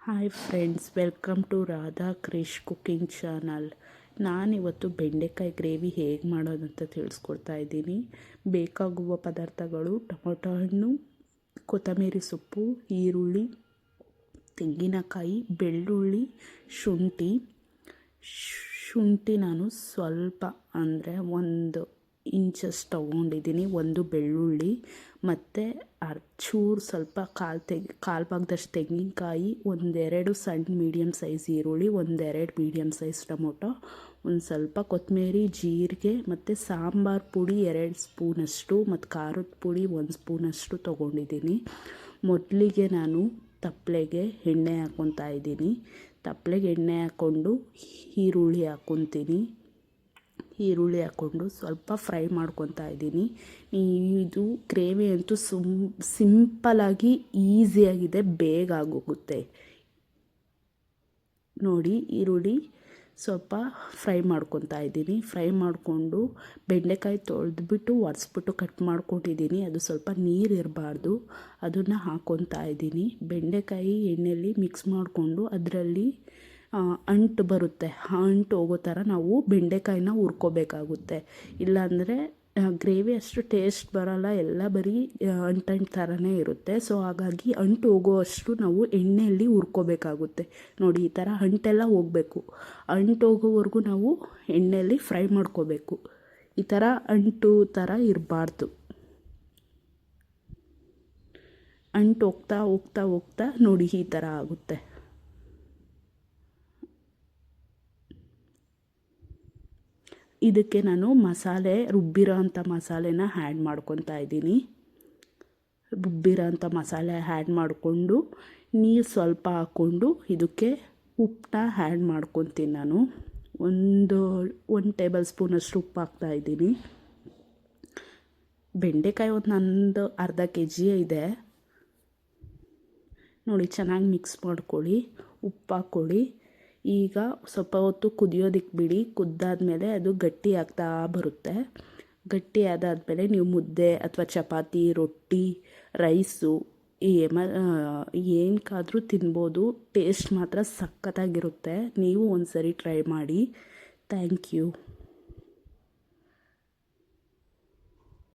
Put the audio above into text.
Hi friends, welcome to Radha Krish cooking channel. ನಾನಿವತ್ತು ಬೆಂಡೆಕಾಯಿ gravy ಹೇಗೆ ಮಾಡೋದಂತ ತಿಳಿಸ್ಕೊಡ್ತಾ ಇದ್ದೀನಿ. ಬೇಕಾಗುವ ಪದಾರ್ಥಗಳು: ಟೊಮೊಟೊ ಹಣ್ಣು, ಕೊತ್ತಂಬರಿ ಸೊಪ್ಪು, ಈರುಳ್ಳಿ, ತೆಂಗಿನಕಾಯಿ, ಬೆಳ್ಳುಳ್ಳಿ, ಶುಂಠಿ ನಾನು ಸ್ವಲ್ಪ ಅಂದರೆ 1 ಇಂಚಷ್ಟು ತೊಗೊಂಡಿದ್ದೀನಿ. ಒಂದು ಬೆಳ್ಳುಳ್ಳಿ ಮತ್ತು ಚೂರು ಸ್ವಲ್ಪ ಕಾಲು ಭಾಗದಷ್ಟು ತೆಂಗಿನಕಾಯಿ, 1-2 ಸಣ್ಣ ಮೀಡಿಯಮ್ ಸೈಜ್ ಈರುಳ್ಳಿ, 1-2 ಮೀಡಿಯಮ್ ಸೈಜ್ ಟೊಮೊಟೊ, ಒಂದು ಸ್ವಲ್ಪ ಕೊತ್ತಂಬರಿ, ಜೀರಿಗೆ ಮತ್ತು ಸಾಂಬಾರು ಪುಡಿ 2 ಸ್ಪೂನಷ್ಟು ಮತ್ತು ಖಾರದ ಪುಡಿ 1 ಸ್ಪೂನಷ್ಟು ತೊಗೊಂಡಿದ್ದೀನಿ. ಮೊದಲಿಗೆ ನಾನು ತಪ್ಪಲೆಗೆ ಎಣ್ಣೆ ಹಾಕ್ಕೊತಾ ಇದ್ದೀನಿ. ತಪ್ಪಲೆಗೆ ಎಣ್ಣೆ ಹಾಕ್ಕೊಂಡು ಈರುಳ್ಳಿ ಹಾಕ್ಕೊಂಡು ಸ್ವಲ್ಪ ಫ್ರೈ ಮಾಡ್ಕೊತಾ ಇದ್ದೀನಿ. ಇದು ಗ್ರೇವಿ ಅಂತೂ ಸಿಂಪಲಾಗಿ ಈಸಿಯಾಗಿದೆ, ಬೇಗ ಆಗೋಗುತ್ತೆ. ನೋಡಿ, ಈರುಳ್ಳಿ ಸ್ವಲ್ಪ ಫ್ರೈ ಮಾಡ್ಕೊತಾ ಇದ್ದೀನಿ. ಫ್ರೈ ಮಾಡಿಕೊಂಡು ಬೆಂಡೆಕಾಯಿ ತೊಳೆದ್ಬಿಟ್ಟು ಒರೆಸ್ಬಿಟ್ಟು ಕಟ್ ಮಾಡ್ಕೊಂಡಿದ್ದೀನಿ. ಅದು ಸ್ವಲ್ಪ ನೀರು ಇರಬಾರ್ದು, ಅದನ್ನು ಹಾಕ್ಕೊತಾ ಇದ್ದೀನಿ. ಬೆಂಡೆಕಾಯಿ ಎಣ್ಣೆಯಲ್ಲಿ ಮಿಕ್ಸ್ ಮಾಡಿಕೊಂಡು ಅದರಲ್ಲಿ ಅಂಟು ಬರುತ್ತೆ, ಆ ಅಂಟು ಹೋಗೋ ಥರ ನಾವು ಬೆಂಡೆಕಾಯಿನ ಹುರ್ಕೋಬೇಕಾಗುತ್ತೆ. ಇಲ್ಲಾಂದರೆ ಗ್ರೇವಿ ಅಷ್ಟು ಟೇಸ್ಟ್ ಬರೋಲ್ಲ, ಎಲ್ಲ ಬರೀ ಅಂಟು ಥರನೇ ಇರುತ್ತೆ. ಸೊ ಹಾಗಾಗಿ ಅಂಟು ಹೋಗೋವಷ್ಟು ನಾವು ಎಣ್ಣೆಯಲ್ಲಿ ಹುರ್ಕೋಬೇಕಾಗುತ್ತೆ. ನೋಡಿ, ಈ ಥರ ಅಂಟೆಲ್ಲ ಹೋಗಬೇಕು. ಅಂಟು ಹೋಗೋವರೆಗೂ ನಾವು ಎಣ್ಣೆಯಲ್ಲಿ ಫ್ರೈ ಮಾಡ್ಕೋಬೇಕು. ಈ ಥರ ಅಂಟು ಥರ ಇರಬಾರ್ದು. ಅಂಟು ಹೋಗ್ತಾ ಹೋಗ್ತಾ ಹೋಗ್ತಾ ನೋಡಿ ಈ ಥರ ಆಗುತ್ತೆ. ಇದಕ್ಕೆ ನಾನು ರುಬ್ಬಿರೋ ಅಂಥ ಮಸಾಲೆನ ಆ್ಯಡ್ ಮಾಡ್ಕೊತಾ ಇದ್ದೀನಿ. ಮಸಾಲೆ ಆ್ಯಡ್ ಮಾಡಿಕೊಂಡು ನೀರು ಸ್ವಲ್ಪ ಹಾಕ್ಕೊಂಡು ಇದಕ್ಕೆ ಉಪ್ಪನ್ನ ಆ್ಯಡ್ ಮಾಡ್ಕೊತೀನಿ. ನಾನು ಒಂದು ಟೇಬಲ್ ಸ್ಪೂನಷ್ಟು ಉಪ್ಪು ಹಾಕ್ತಾಯಿದ್ದೀನಿ. ಬೆಂಡೆಕಾಯಿ ನಂದು ಅರ್ಧ kg ಇದೆ. ನೋಡಿ, ಚೆನ್ನಾಗಿ ಮಿಕ್ಸ್ ಮಾಡ್ಕೊಳ್ಳಿ, ಉಪ್ಪು ಹಾಕ್ಕೊಳ್ಳಿ. ಈಗ ಸ್ವಲ್ಪ ಹೊತ್ತು ಕುದಿಯೋದಕ್ಕೆ ಬಿಡಿ. ಕುದ್ದಾದ್ಮೇಲೆ ಅದು ಗಟ್ಟಿ ಆಗ್ತಾ ಬರುತ್ತೆ. ಗಟ್ಟಿ ಆದಾದಮೇಲೆ ನೀವು ಮುದ್ದೆ ಅಥವಾ ಚಪಾತಿ, ರೊಟ್ಟಿ, ರೈಸು ಏನಕ್ಕಾದರೂ ತಿನ್ಬೋದು. ಟೇಸ್ಟ್ ಮಾತ್ರ ಸಖತ್ತಾಗಿರುತ್ತೆ. ನೀವು ಒಂದು ಸರಿ ಟ್ರೈ ಮಾಡಿ. Thank you.